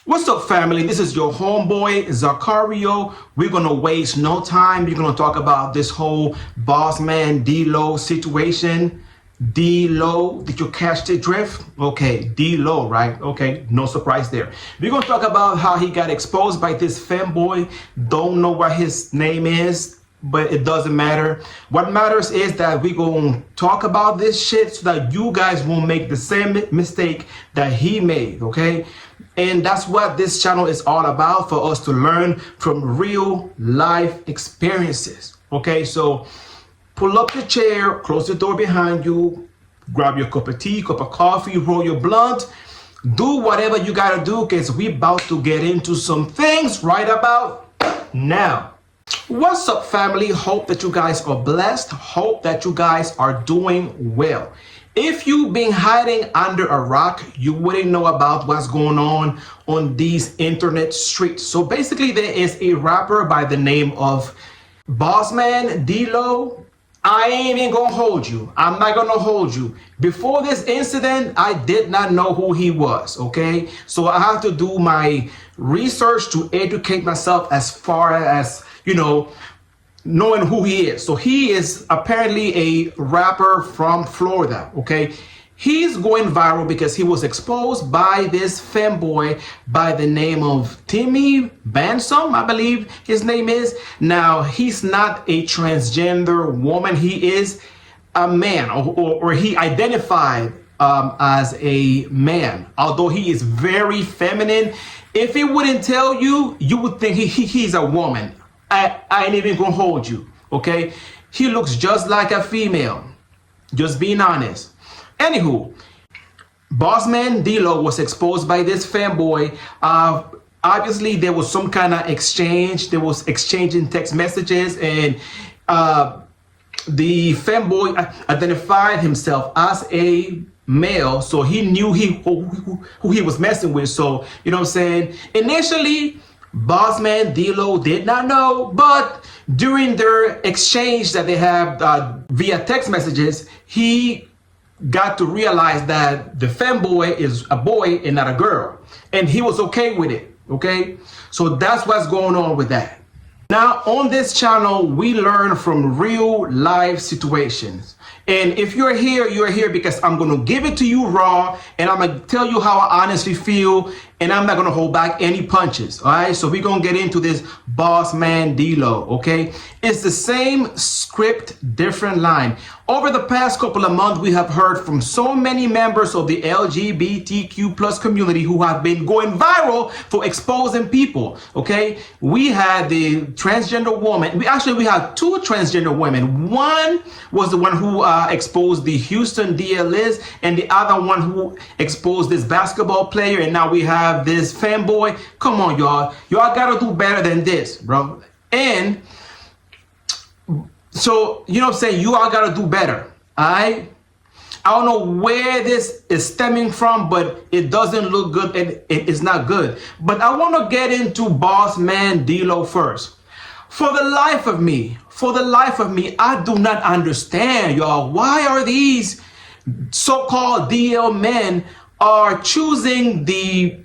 What's up, family? This is your homeboy, Zacario. We're going to waste no time. We're going to talk about this whole BOSSMAN DLOW situation. DLOW, did you catch the drift? Okay, DLOW, right? Okay, no surprise there. We're going to talk about how he got exposed by this femboy. Don't know what his name is, but it doesn't matter. What matters is that we're going to talk about this shit so that you guys won't make the same mistake that he made, okay? And that's what this channel is all about, for us to learn from real life experiences. Okay, so pull up your chair, close the door behind you, grab your cup of tea, cup of coffee, roll your blunt, do whatever you gotta do, because we about to get into some things right about now. What's up, family? Hope that you guys are blessed. Hope that you guys are doing well. If you've been hiding under a rock, you wouldn't know about what's going on these internet streets. So basically, there is a rapper by the name of BOSSMAN DLOW. I ain't even gonna hold you. I'm not gonna hold you. Before this incident, I did not know who he was, okay? So I have to do my research to educate myself as far as, you know, knowing who he is. So he is apparently a rapper from Florida, okay? He's going viral because he was exposed by this femboy by the name of Timmy, Bandsome, I believe his name is. Now, he's not a transgender woman. He is a man, or he identified as a man, although he is very feminine. If it wouldn't tell you, you would think he's a woman. I ain't even gonna hold you, okay? He looks just like a female, just being honest. Anywho, BOSSMAN DLOW was exposed by this fanboy. Obviously, there was some kind of exchange. There was exchanging text messages, and the fanboy identified himself as a male, so he knew who he was messing with. So, you know what I'm saying? Initially, BOSSMAN DLOW did not know, but during their exchange that they have via text messages, he got to realize that the femboy is a boy and not a girl, and he was okay with it, okay? So that's what's going on with that. Now, on this channel, we learn from real life situations. And if you're here because I'm going to give it to you raw, and I'm going to tell you how I honestly feel, and I'm not going to hold back any punches, all right? So we're going to get into this BOSSMAN DLOW, okay? It's the same script, different line. Over the past couple of months, we have heard from so many members of the LGBTQ plus community who have been going viral for exposing people, okay? We had the transgender woman. We had two transgender women. One was the one who exposed the Houston DLS, and the other one who exposed this basketball player, and now we have this fanboy. Come on, y'all. Y'all gotta do better than this, bro. And so, you know what I'm saying? You all gotta do better, all right? I don't know where this is stemming from, but it doesn't look good, and it's not good. But I want to get into BOSSMAN DLOW first. For the life of me, I do not understand, y'all. Why are these so-called DL men are choosing the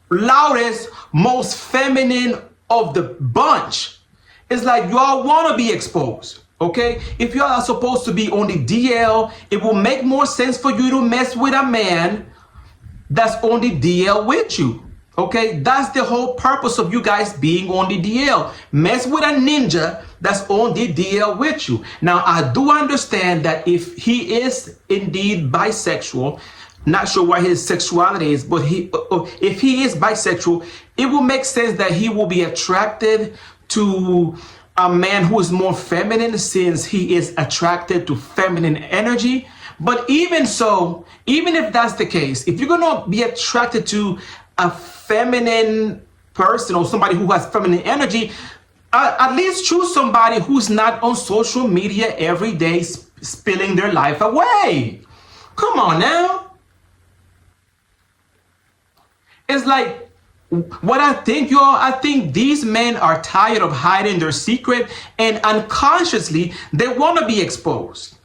loudest, most feminine of the bunch? It's like y'all want to be exposed, okay? If y'all are supposed to be on the DL, it will make more sense for you to mess with a man that's on the DL with you, okay? That's the whole purpose of you guys being on the DL. Mess with a ninja that's on the DL with you. Now, I do understand that if he is indeed bisexual, not sure what his sexuality is, but if he is bisexual, it will make sense that he will be attracted to a man who is more feminine, since he is attracted to feminine energy. But even so, even if that's the case, if you're gonna be attracted to a feminine person or somebody who has feminine energy, at least choose somebody who's not on social media every day spilling their life away. Come on now. It's like, what I think, y'all, I think these men are tired of hiding their secret, and unconsciously they want to be exposed.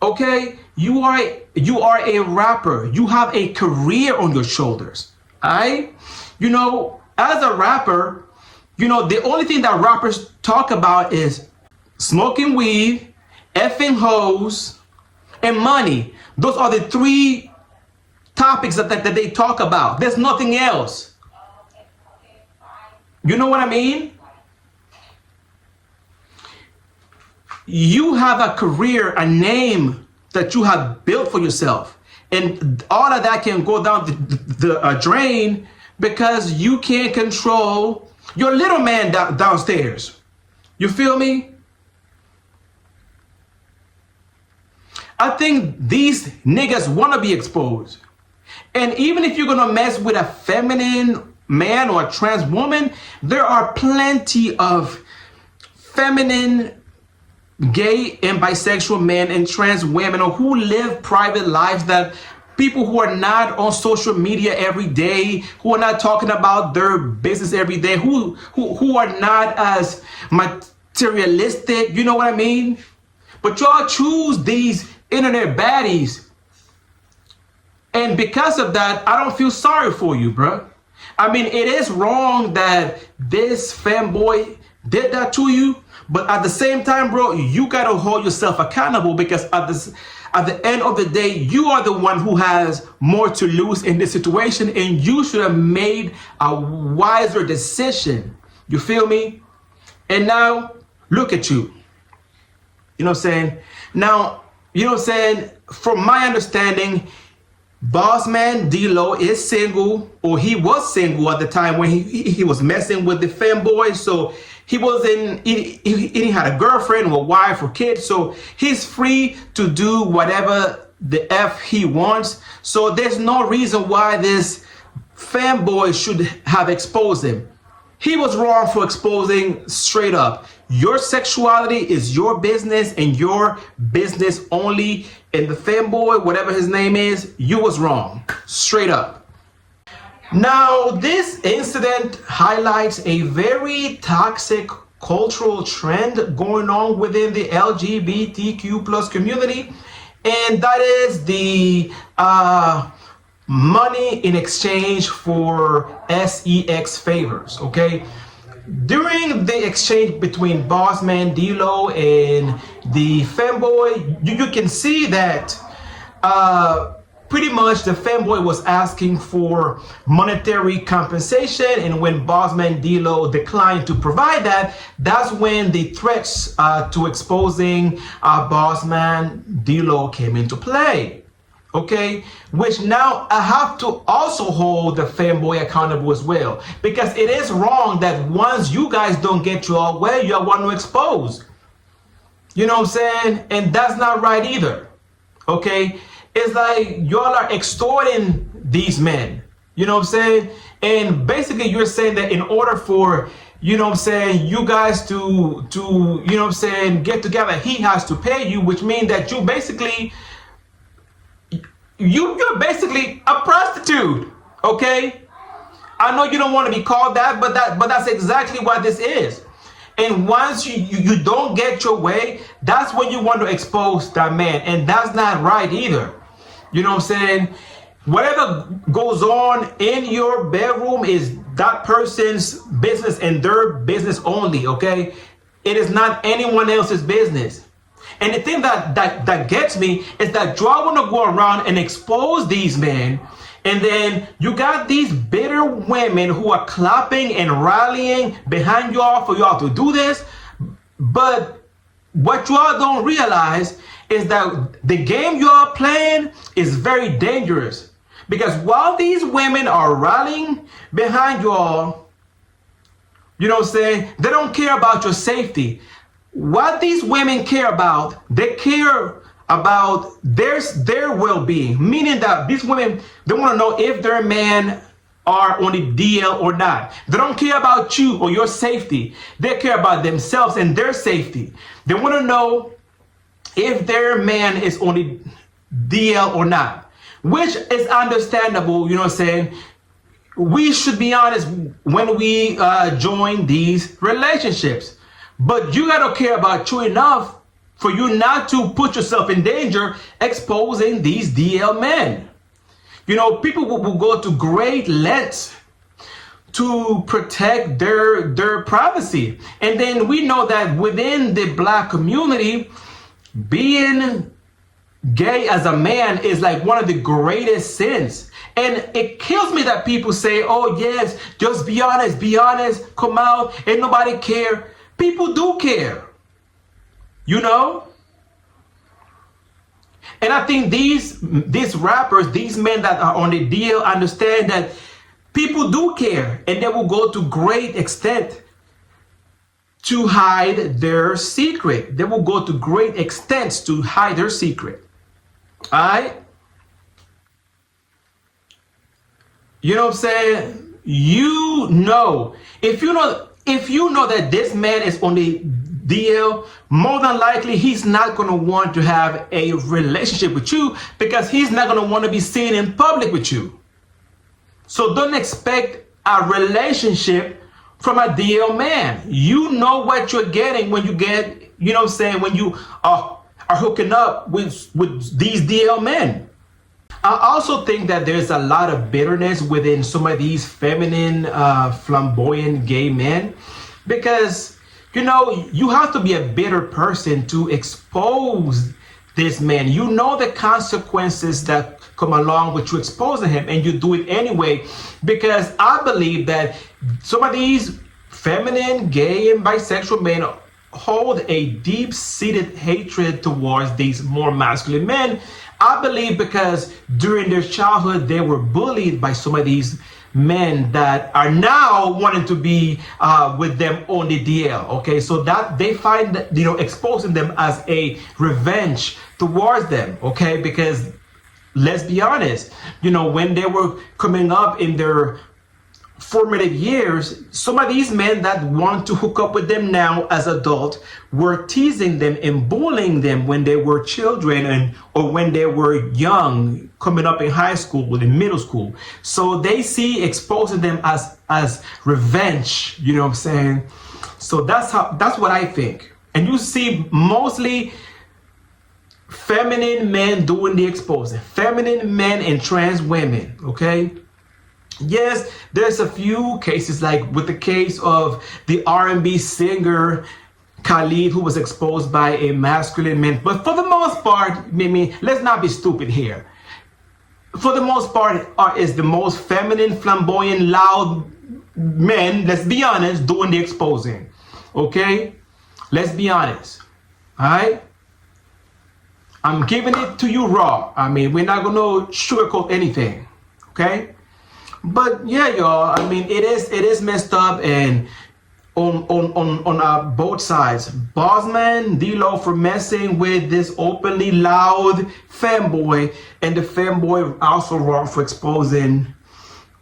Okay, you are a rapper. You have a career on your shoulders. Alright? You know, as a rapper, you know, the only thing that rappers talk about is smoking weed, effing hoes, and money. Those are the three topics that they talk about. There's nothing else. You know what I mean? You have a career, a name that you have built for yourself. And all of that can go down the drain because you can't control your little man downstairs. You feel me? I think these niggas want to be exposed. And even if you're going to mess with a feminine man or a trans woman, there are plenty of feminine gay and bisexual men and trans women or who live private lives, that people who are not on social media every day, who are not talking about their business every day, who are not as materialistic, you know what I mean? But y'all choose these internet baddies. And because of that, I don't feel sorry for you, bro. I mean, it is wrong that this fanboy did that to you, but at the same time, bro, you gotta hold yourself accountable because at the end of the day, you are the one who has more to lose in this situation, and you should have made a wiser decision. You feel me? And now, look at you. You know what I'm saying? Now, you know what I'm saying? From my understanding, BOSSMAN DLOW is single, or he was single at the time when he was messing with the femboy. So he wasn't, he had a girlfriend or a wife or kids. So he's free to do whatever the F he wants. So there's no reason why this fanboy should have exposed him. He was wrong for exposing straight up. Your sexuality is your business and your business only. And the fanboy, whatever his name is, you was wrong. Straight up. Now, this incident highlights a very toxic cultural trend going on within the LGBTQ plus community. And that is the money in exchange for sex favors, okay? During the exchange between BOSSMAN DLOW and the femboy, you can see that pretty much the femboy was asking for monetary compensation, and when BOSSMAN DLOW declined to provide that, that's when the threats to exposing BOSSMAN DLOW came into play. Okay, which now I have to also hold the fanboy accountable as well, because it is wrong that once you guys don't get your way, you want to expose. You know what I'm saying? And that's not right either. Okay, it's like y'all are extorting these men. You know what I'm saying? And basically you're saying that in order for, you know what I'm saying, you guys to you know what I'm saying, get together, he has to pay you, which means that you basically you're basically a prostitute, okay? I know you don't want to be called that, but that's exactly what this is. And once you don't get your way, that's when you want to expose that man, and that's not right either. You know what I'm saying? Whatever goes on in your bedroom is that person's business and their business only, okay? It is not anyone else's business. And the thing that gets me is that y'all want to go around and expose these men, and then you got these bitter women who are clapping and rallying behind y'all for y'all to do this. But what y'all don't realize is that the game y'all playing is very dangerous, because while these women are rallying behind y'all, you know what I'm saying, they don't care about your safety. What these women care about, they care about their well-being, meaning that these women, they want to know if their men are on the DL or not. They don't care about you or your safety. They care about themselves and their safety. They want to know if their man is on the DL or not, which is understandable. You know what I'm saying? We should be honest when we join these relationships. But you gotta care about you enough for you not to put yourself in danger exposing these DL men. You know, people will go to great lengths to protect their privacy. And then we know that within the Black community, being gay as a man is like one of the greatest sins. And it kills me that people say, oh yes, just be honest, come out, ain't nobody care. People do care, you know? And I think these rappers, these men that are on the DL understand that people do care, and they will go to great extent to hide their secret. They will go to great extents to hide their secret. All right? You know what I'm saying? You know, if you know that this man is on the DL, more than likely he's not going to want to have a relationship with you, because he's not going to want to be seen in public with you. So don't expect a relationship from a DL man. You know what you're getting when you get, you know what I'm saying, when you are hooking up with these DL men. I also think that there's a lot of bitterness within some of these feminine, flamboyant gay men, because, you know, you have to be a bitter person to expose this man. You know the consequences that come along with you exposing him, and you do it anyway, because I believe that some of these feminine, gay, and bisexual men hold a deep-seated hatred towards these more masculine men. I believe because during their childhood they were bullied by some of these men that are now wanting to be with them on the DL. Okay, so that they find that, you know, exposing them as a revenge towards them. Okay, because let's be honest, you know, when they were coming up in their formative years, some of these men that want to hook up with them now as adults were teasing them and bullying them when they were children, or when they were young, coming up in high school or in middle school. So they see exposing them as revenge, you know what I'm saying? So that's what I think. And you see mostly feminine men doing the exposing, feminine men and trans women, okay? Yes, there's a few cases, like with the case of the R&B singer Khalid, who was exposed by a masculine man. But for the most part, Mimi, let's not be stupid here. For the most part, is the most feminine, flamboyant, loud men, let's be honest, doing the exposing. Okay? Let's be honest. All right? I'm giving it to you raw. I mean, we're not going to sugarcoat anything. Okay? But yeah, y'all, I mean, it is messed up, and on both sides. BOSSMAN, DLOW for messing with this openly loud fanboy, and the fanboy also wrong for exposing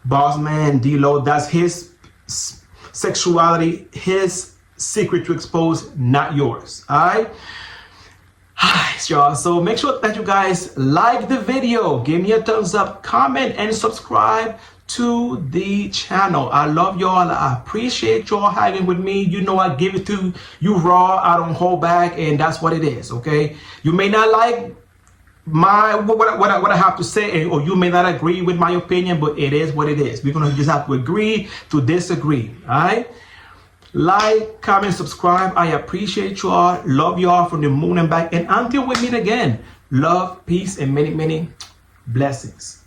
BOSSMAN, DLOW. That's his sexuality, his secret to expose, not yours. All right? Y'all, so make sure that you guys like the video, give me a thumbs up, comment, and subscribe to the channel. I love y'all. I appreciate y'all hanging with me. You know, I give it to you raw. I don't hold back, and that's what it is. Okay, you may not like my what I have to say, or you may not agree with my opinion, but it is what it is. We're gonna just have to agree to disagree. All right, like, comment, subscribe. I appreciate y'all. Love y'all from the moon and back. And until we meet again, love, peace, and many blessings.